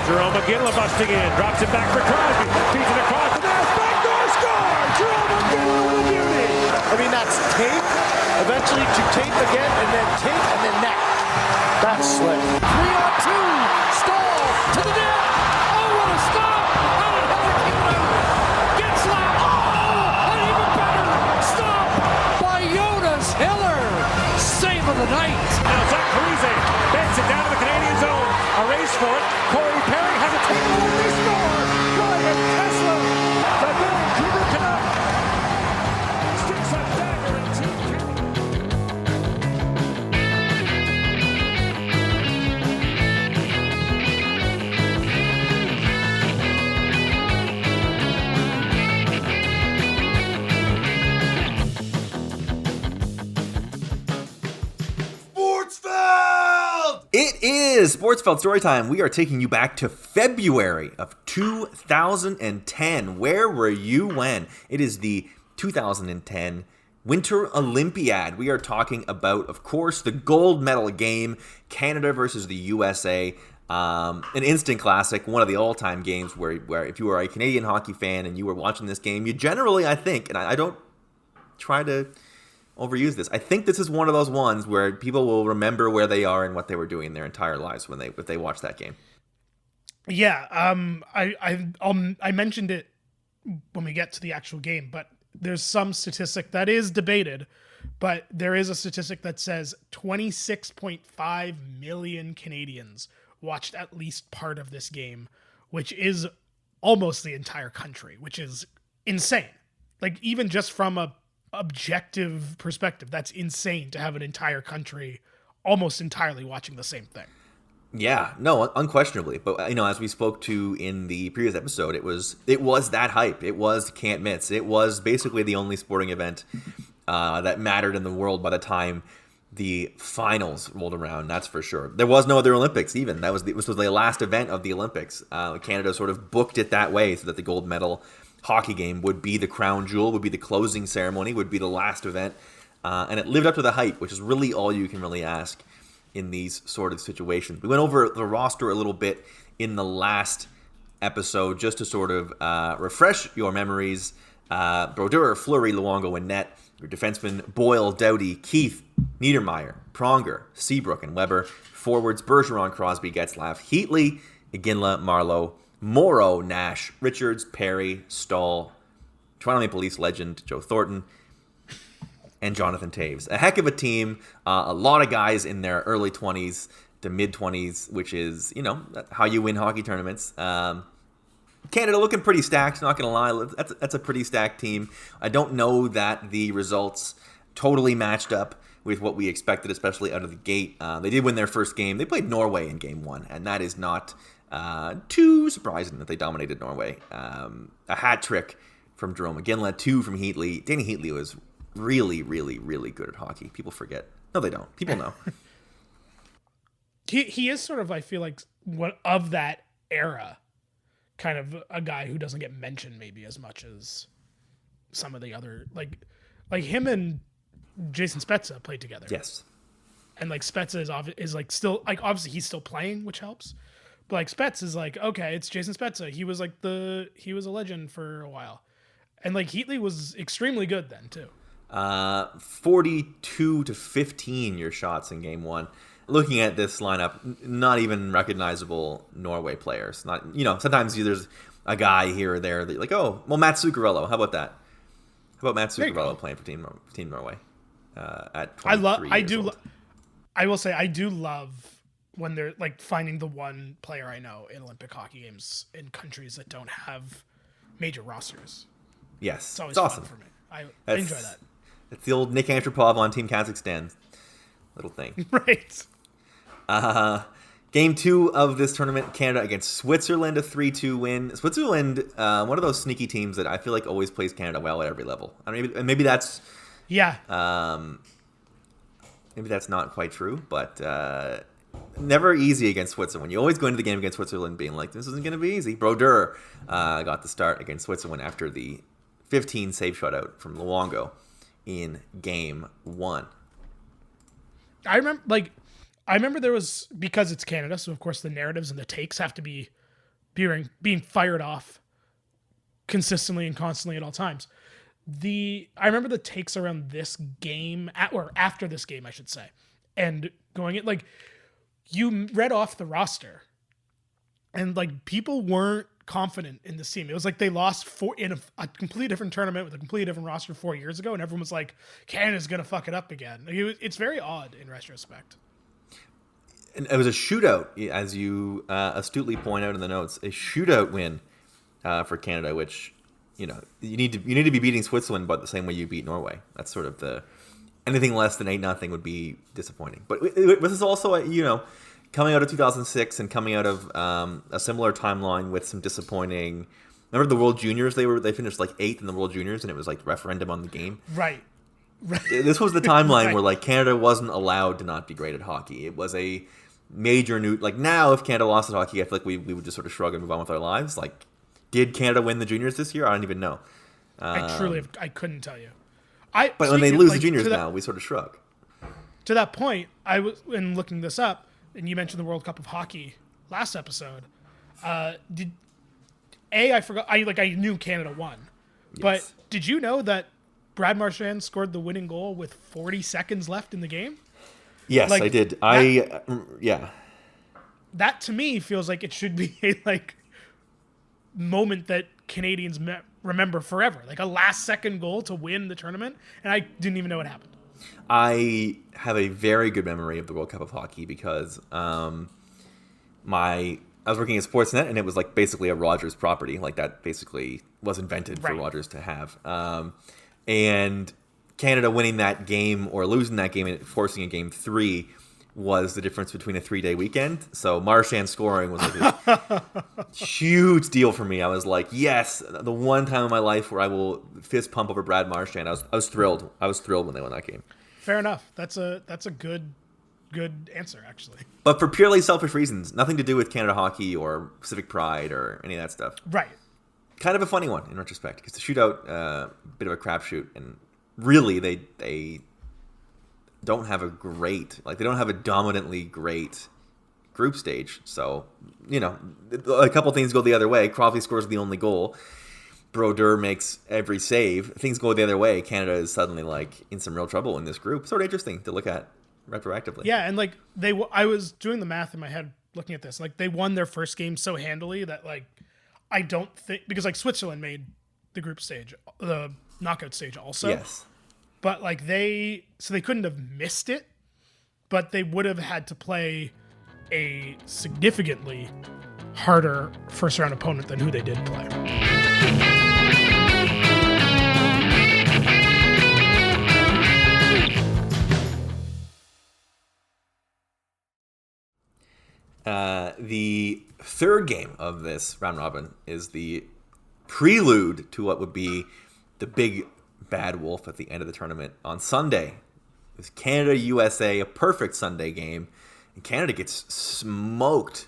Jarome McGinley busting in, drops it back for Crosby, feeds it across the net, backdoor score! Jarome McGinley with a beauty! I mean, that's tape, eventually to tape again, and then tape, and then net. That's slick. 3-on-2, Stahl to the net! Oh, what a stop! How did Hiller get slapped? Oh, an even better stop by Jonas Hiller! Save of the night! Now Zach Parise bends it down to the Canadian zone. A race for it. Corey Perry has a takeaway. They score! Ryan Kessler, the Vancouver Canuck, sticks a dagger into Canada. It is Sportsfeld Storytime. We are taking you back to February of 2010. Where were you when? It is the 2010 Winter Olympiad. We are talking about, of course, the gold medal game, Canada versus the USA. An instant classic, one of the all-time games where if you were a Canadian hockey fan and you were watching this game, you generally, I think, and I don't try to overuse this, I think this is one of those ones where people will remember where they are and what they were doing their entire lives when if they watch that game. Yeah, I mentioned it when we get to the actual game, but there's some statistic that is debated, but there is a statistic that says 26.5 million Canadians watched at least part of this game, which is almost the entire country, which is insane. Like, even just from a objective perspective, that's insane to have an entire country almost entirely watching the same thing. Yeah, no, unquestionably. But as we spoke to in the previous episode, it was that hype. It was can't miss. It was basically the only sporting event that mattered in the world by the time the finals rolled around. That's for sure. There was no other Olympics even. This was the last event of the Olympics. Canada sort of booked it that way so that the gold medal hockey game would be the crown jewel, would be the closing ceremony, would be the last event, and it lived up to the hype, which is really all you can really ask in these sort of situations. We went over the roster a little bit in the last episode just to sort of refresh your memories. Brodeur, Fleury, Luongo, and net. Your defensemen, Boyle, Doughty, Keith, Niedermeyer, Pronger, Seabrook, and Weber. Forwards, Bergeron, Crosby, Getzlaf, Heatley, Iginla, Marlowe, Morrow, Nash, Richards, Perry, Stahl, Toronto Maple Leafs legend Joe Thornton, and Jonathan Toews. A heck of a team. A lot of guys in their early 20s to mid-20s, which is, how you win hockey tournaments. Canada looking pretty stacked, not going to lie. That's a pretty stacked team. I don't know that the results totally matched up with what we expected, especially out of the gate. They did win their first game. They played Norway in game one, and that is not too surprising that they dominated Norway. A hat trick from Jarome McGinley, 2 from Heatley. Danny Heatley was really, really, really good at hockey. People forget. No, they don't. People know. He is sort of, I feel like, of that era, kind of a guy who doesn't get mentioned maybe as much as some of the other, like him and Jason Spezza played together. Yes. And Spezza is like still, like, obviously he's still playing, which helps. But like Spetz is like, okay, it's Jason Spezza. He was a legend for a while. And like Heatley was extremely good then too. 42-15 your shots in game one. Looking at this lineup, not even recognizable Norway players. Not, sometimes there's a guy here or there that you're like, oh, well, Matt Zuccarello. How about that? How about Matt Zuccarello playing for Team Norway at 23 years old? I will say I do love when they're like finding the one player I know in Olympic hockey games in countries that don't have major rosters. Yes, it's always awesome fun for me. I enjoy that. It's the old Nick Antropov on Team Kazakhstan little thing. Right. Game 2 of this tournament, Canada against Switzerland, a 3-2 win. Switzerland, one of those sneaky teams that I feel like always plays Canada well at every level. I mean, maybe that's maybe that's not quite true, but never easy against Switzerland. You always go into the game against Switzerland being like, this isn't going to be easy. Brodeur got the start against Switzerland after the 15 save shutout from Luongo in game 1. I remember there was, because it's Canada, so of course the narratives and the takes have to be being fired off consistently and constantly at all times. I remember the takes around this game or after this game, I should say, and going it like you read off the roster, and like people weren't confident in this team. It was like they lost in a completely different tournament with a completely different roster 4 years ago, and everyone was like, Canada's gonna fuck it up again. It's very odd in retrospect. And it was a shootout, as you astutely point out in the notes, a shootout win for Canada, which, you know, you need to be beating Switzerland, but the same way you beat Norway. That's sort of anything less than 8-0 would be disappointing. But this is also, you know, coming out of 2006 and coming out of a similar timeline with some disappointing. Remember the World Juniors? They finished like 8th in the World Juniors, and it was like referendum on the game. Right. This was the timeline Right. where like Canada wasn't allowed to not be great at hockey. It was a major new, like, now if Canada lost at hockey, I feel like we would just sort of shrug and move on with our lives. Like, did Canada win the juniors this year? I don't even know. I couldn't tell you. But when they lose the juniors now, we sort of shrug. To that point, I was in looking this up, and you mentioned the World Cup of Hockey last episode. I forgot. I knew Canada won, but did you know that Brad Marchand scored the winning goal with 40 seconds left in the game? Yes, I did. That to me feels like it should be a moment that Canadians remember forever, like a last second goal to win the tournament, and I didn't even know what happened. I have a very good memory of the World Cup of Hockey because I was working at Sportsnet, and it was like basically a Rogers property. Like that basically was invented for Rogers to have. And Canada winning that game or losing that game and forcing a game 3 was the difference between a 3-day weekend. So Marchand scoring was like a huge deal for me. I was like, yes, the one time in my life where I will fist pump over Brad Marchand. I was thrilled. I was thrilled when they won that game. Fair enough. That's a good answer, actually. But for purely selfish reasons, nothing to do with Canada hockey or Pacific Pride or any of that stuff. Right. Kind of a funny one in retrospect because the shootout, bit of a crapshoot, and really they don't have they don't have a dominantly great group stage. So, you know, a couple things go the other way. Crosby scores the only goal. Brodeur makes every save. Things go the other way. Canada is suddenly like in some real trouble in this group. Sort of interesting to look at retroactively. Yeah, and like I was doing the math in my head looking at this. Like they won their first game so handily that like I don't think, because like Switzerland made the group stage, the knockout stage also. Yes. But like they couldn't have missed it, but they would have had to play a significantly harder first round opponent than who they did play. The third game of this round robin is the prelude to what would be the big bad wolf at the end of the tournament on Sunday. It's Canada-USA, a perfect Sunday game. And Canada gets smoked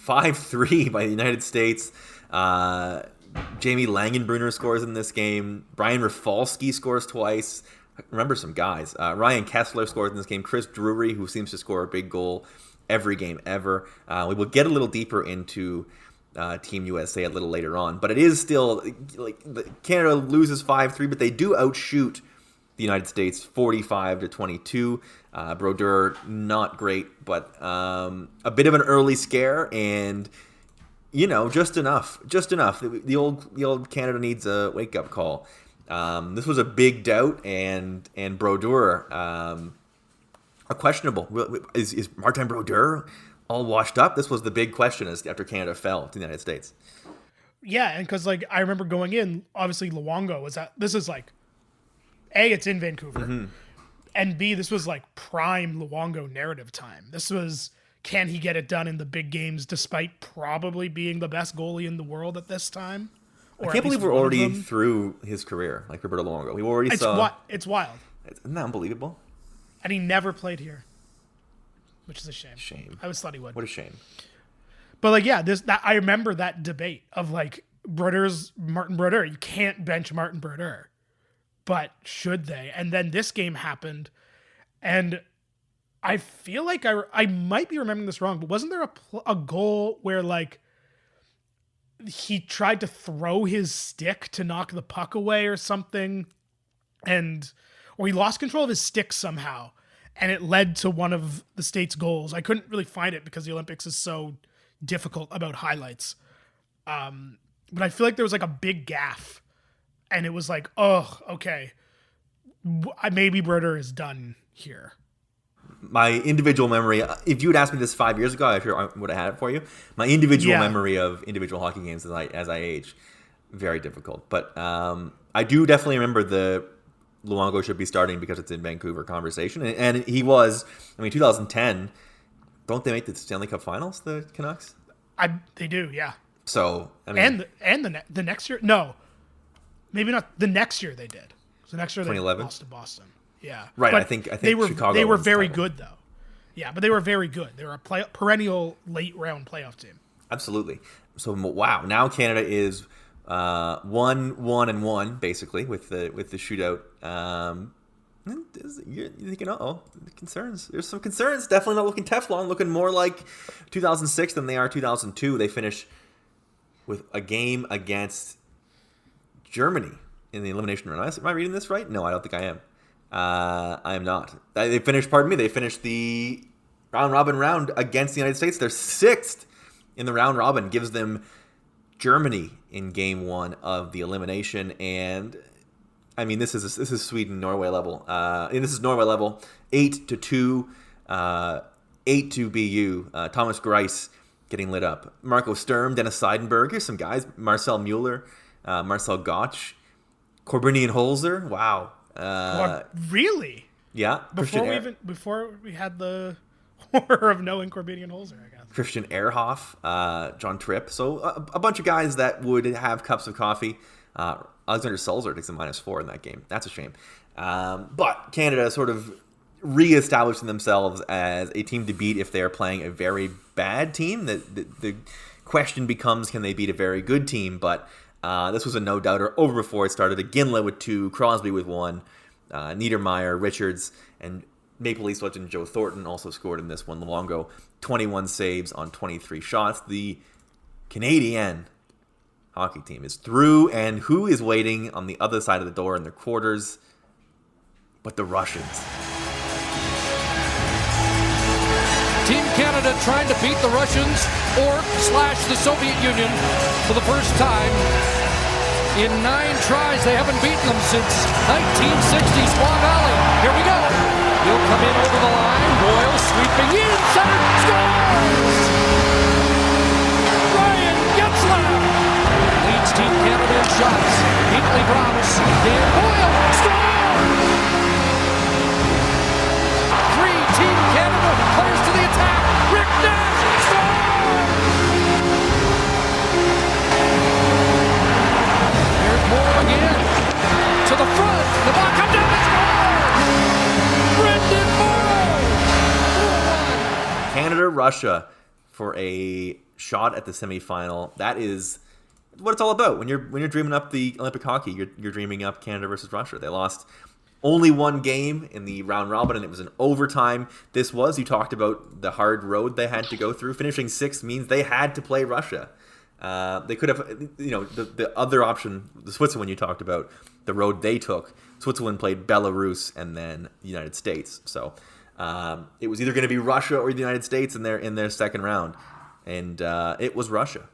5-3 by the United States. Jamie Langenbrunner scores in this game. Brian Rafalski scores twice. Remember some guys. Ryan Kessler scores in this game. Chris Drury, who seems to score a big goal every game ever. We will get a little deeper into Team USA a little later on, but it is still like Canada loses 5-3, but they do outshoot the United States 45-22. Brodeur not great, but a bit of an early scare, and you know, just enough. The old Canada needs a wake up call. This was a big doubt, and Brodeur a questionable. Is Martin Brodeur all washed up? This was the big question after Canada fell to the United States. Yeah, and because like I remember going in, obviously Luongo was at. This is like, A, it's in Vancouver, and B, this was like prime Luongo narrative time. This was, can he get it done in the big games despite probably being the best goalie in the world at this time? I can't believe we're already through his career, like Roberto Luongo. We already saw. It's wild. Isn't that unbelievable? And he never played here, which is a shame. I always thought he would. What a shame. But like, yeah, I remember that debate of like Martin Brodeur. You can't bench Martin Brodeur, but should they? And then this game happened, and I feel like I might be remembering this wrong, but wasn't there a goal where like he tried to throw his stick to knock the puck away or something, or he lost control of his stick somehow, and it led to one of the state's goals. I couldn't really find it because the Olympics is so difficult about highlights. But I feel like there was like a big gaffe, and it was like, oh, okay, maybe Brodeur is done here. My individual memory, if you had asked me this 5 years ago, I'm sure I would have had it for you. My individual memory of individual hockey games as I age, very difficult. But I do definitely remember the Luongo should be starting because it's in Vancouver conversation. And he was, 2010, don't they make the Stanley Cup Finals, the Canucks? They do, yeah. So, and the next year? No. Maybe not. The next year they did. So next year they 2011? lost to Boston. Yeah, right. But I think Chicago. They were was the very title. good though. Yeah, but they were very good. They were a perennial late round playoff team. Absolutely. So wow, now Canada is 1-1 basically with the shootout. You're thinking, concerns. There's some concerns. Definitely not looking Teflon. Looking more like 2006 than they are 2002. They finish with a game against Germany in the elimination round. Am I reading this right? No, I don't think I am. I am not. They finished the round robin round against the United States. They're sixth in the round robin. Gives them Germany in game one of the elimination. And this is Sweden-Norway level. And this is Norway level. 8-2, 8-2 BU. Thomas Greiss getting lit up. Marco Sturm, Dennis Seidenberg. Here's some guys. Marcel Mueller, Marcel Gotch, Corbinian Holzer. Wow. Really? Yeah. Before we had the horror of knowing Corbinian Holzer, I guess. Christian Ehrhoff, John Tripp. So a bunch of guys that would have cups of coffee. Alexander Sulzer takes a -4 in that game. That's a shame. But Canada sort of reestablishing themselves as a team to beat if they're playing a very bad team. The question becomes, can they beat a very good team? But this was a no-doubter over before it started. Ginla with 2, Crosby with 1, Niedermeyer, Richards, and Maple Leafs legend Joe Thornton also scored in this one. Luongo, 21 saves on 23 shots. The Canadian hockey team is through, and who is waiting on the other side of the door in their quarters but the Russians? Team Canada trying to beat the Russians or / the Soviet Union for the first time. In 9 tries, they haven't beaten them since 1960 Squaw Valley. Here we go. He'll come in over the line. Boyle sweeping in. Center scores! Ryan Getzlaff leads Team Canada in shots. Hinkley drops. Dan Boyle scores! 3 Team Canada players to the attack. Rick Nash scores! There's Moore again. To the front. The ball comes down and scores! Brendan Moore! 4-1. Canada-Russia for a shot at the semifinal. That is what it's all about. When you're dreaming up the Olympic hockey, you're dreaming up Canada versus Russia. They lost only 1 game in the round robin, and it was an overtime. You talked about the hard road they had to go through. Finishing 6th means they had to play Russia. They could have, the other option, the Switzerland you talked about, the road they took. Switzerland played Belarus and then the United States. So it was either going to be Russia or the United States in their second round, and it was Russia.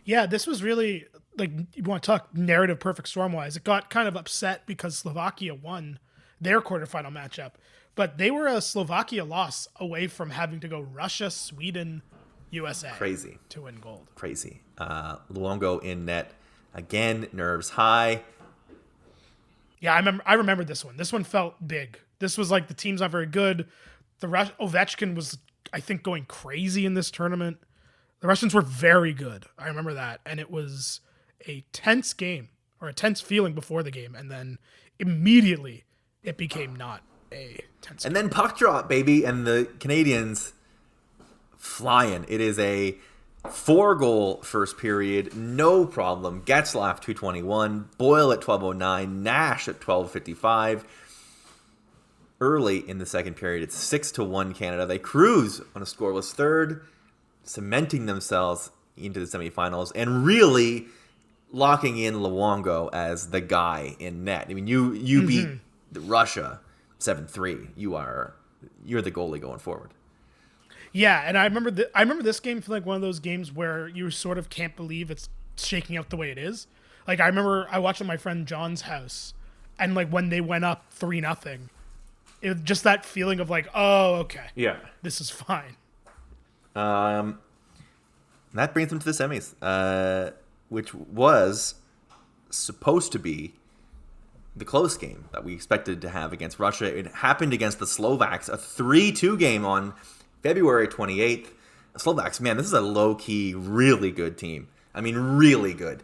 Yeah, this was really, like, you want to talk narrative perfect storm-wise. It got kind of upset because Slovakia won their quarterfinal matchup, but they were a Slovakia loss away from having to go Russia, Sweden, USA. Crazy. To win gold. Crazy. Luongo in net again, nerves high. Yeah, I remember this one. This one felt big. This was like the team's not very good. Ovechkin was, I think, going crazy in this tournament. The Russians were very good. I remember that. And it was a tense game, or a tense feeling before the game. And then immediately it became not a tense And game. then puck drop, baby. And the Canadians flying. It is a 4-goal first period. No problem. Getzlaff, 2:21. Boyle at 12:09. Nash at 12:55. Early in the second period, it's 6-1 Canada. They cruise on a scoreless third, cementing themselves into the semifinals and really locking in Luongo as the guy in net. I mean, you beat Russia 7-3. You're the goalie going forward. Yeah, and I remember this game feeling like one of those games where you sort of can't believe it's shaking out the way it is. Like, I remember I watched at my friend John's house, and like when they went up 3-0, it was just that feeling of like, oh, okay, Yeah. this is fine. That brings them to the semis, which was supposed to be the close game that we expected to have against Russia. It happened against the Slovaks, a 3-2 game on February 28th. The Slovaks, man, this is a low-key, really good team. I mean, really good.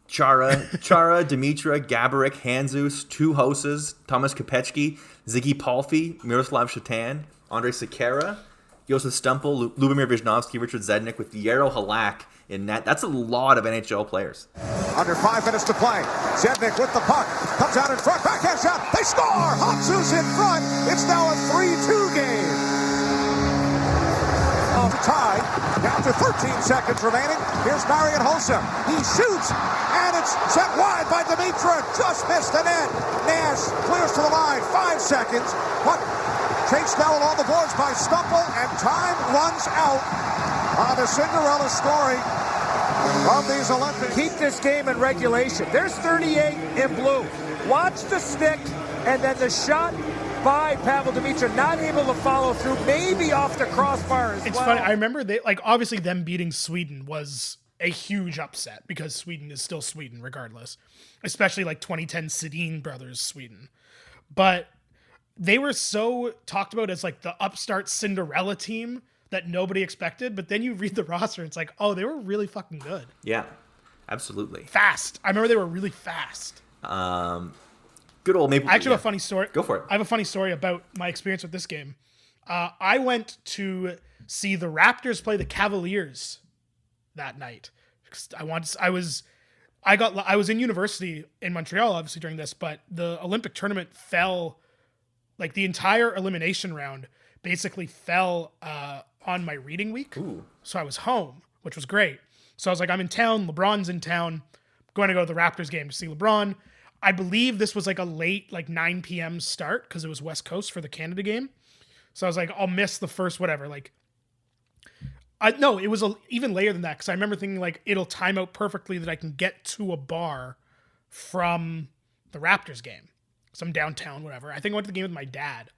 Chara, Dimitra, Gaborik, Handzus, two Hoses, Thomas Kopechki, Ziggy Palfi, Miroslav Shatan, Andrei Sekera, Josef Stumpel, Lubomir Vyzhnovsky, Richard Zednik with Yarrow Halak in net. That's a lot of NHL players. Under 5 minutes to play. Zednik with the puck. Comes out in front. Backhand shot. They score! Handzus in front. It's now a 3-2 game. Tie. Down to 13 seconds remaining. Here's Marian Holsum. He shoots, and it's sent wide by Dimitra. Just missed the net. Nash clears to the line. 5 seconds. Puck chased down along the boards by Stumpel, and time runs out on the Cinderella story of these Olympics. Keep this game in regulation. There's 38 in blue. Watch the stick, and then the shot by Pavel Dimitra, not able to follow through, maybe off the crossbar as It's well. funny. I remember obviously them beating Sweden was a huge upset because Sweden is still Sweden regardless, especially like 2010 Sedin brothers Sweden. But they were so talked about as like the upstart Cinderella team that nobody expected. But then you read the roster, and it's like, oh, they were really fucking good. Yeah, absolutely. Fast. I remember they were really fast. Good old Maple. I actually have a funny story. Go for it. I have a funny story about my experience with this game. I went to see the Raptors play the Cavaliers that night. I was in university in Montreal, obviously, during this, but the Olympic tournament fell, like the entire elimination round basically fell on my reading week. Ooh. So I was home, which was great. So I was like, I'm in town. LeBron's in town. I'm going to go to the Raptors game to see LeBron. I believe this was like a late, like 9 p.m. start because it was West Coast for the Canada game. So I was like, I'll miss the first whatever. Like, no, it was even later than that because I remember thinking like it'll time out perfectly that I can get to a bar from the Raptors game. Some downtown, whatever. I think I went to the game with my dad.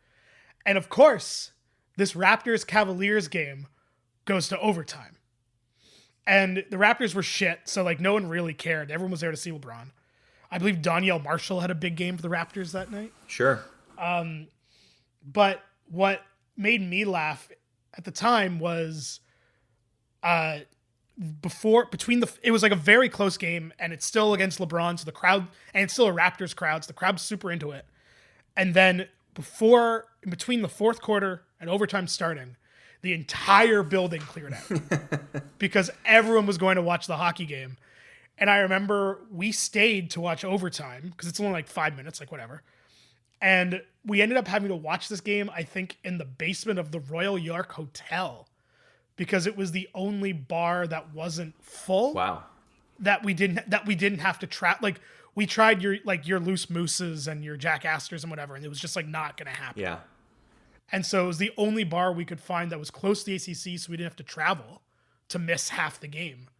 And of course, this Raptors-Cavaliers game goes to overtime. And the Raptors were shit, so like no one really cared. Everyone was there to see LeBron. I believe Donyell Marshall had a big game for the Raptors that night. Sure. But what made me laugh at the time was it was like a very close game, and it's still against LeBron, so the crowd, and it's still a Raptors crowd, so the crowd's super into it. And then in between the fourth quarter and overtime starting, the entire building cleared out because everyone was going to watch the hockey game. And I remember we stayed to watch overtime because it's only like 5 minutes, like whatever. And we ended up having to watch this game, I think, in the basement of the Royal York Hotel because it was the only bar that wasn't full. Wow. That we didn't have to trap. Like we tried your Loose Mooses and your Jack Astors and whatever, and it was just like not going to happen. Yeah. And so it was the only bar we could find that was close to the ACC, so we didn't have to travel to miss half the game.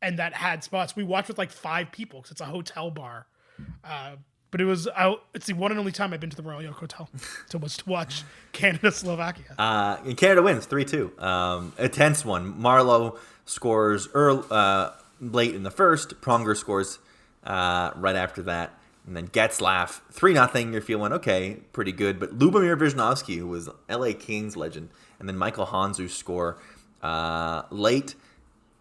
And that had spots. We watched with like 5 people because it's a hotel bar. But it's the one and only time I've been to the Royal York Hotel to watch Canada-Slovakia. And Canada wins 3-2. A tense one. Marleau scores late in the first. Pronger scores right after that. And then Getzlaf, 3-0. You're feeling, okay, pretty good. But Lubomir Vyzhnovsky, who was LA Kings legend, and then Michael Handzus score late.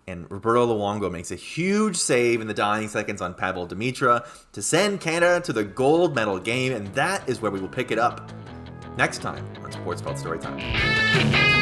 And Roberto Luongo makes a huge save in the dying seconds on Pavel Dimitra to send Canada to the gold medal game. And that is where we will pick it up next time on Sportsfeld Storytime.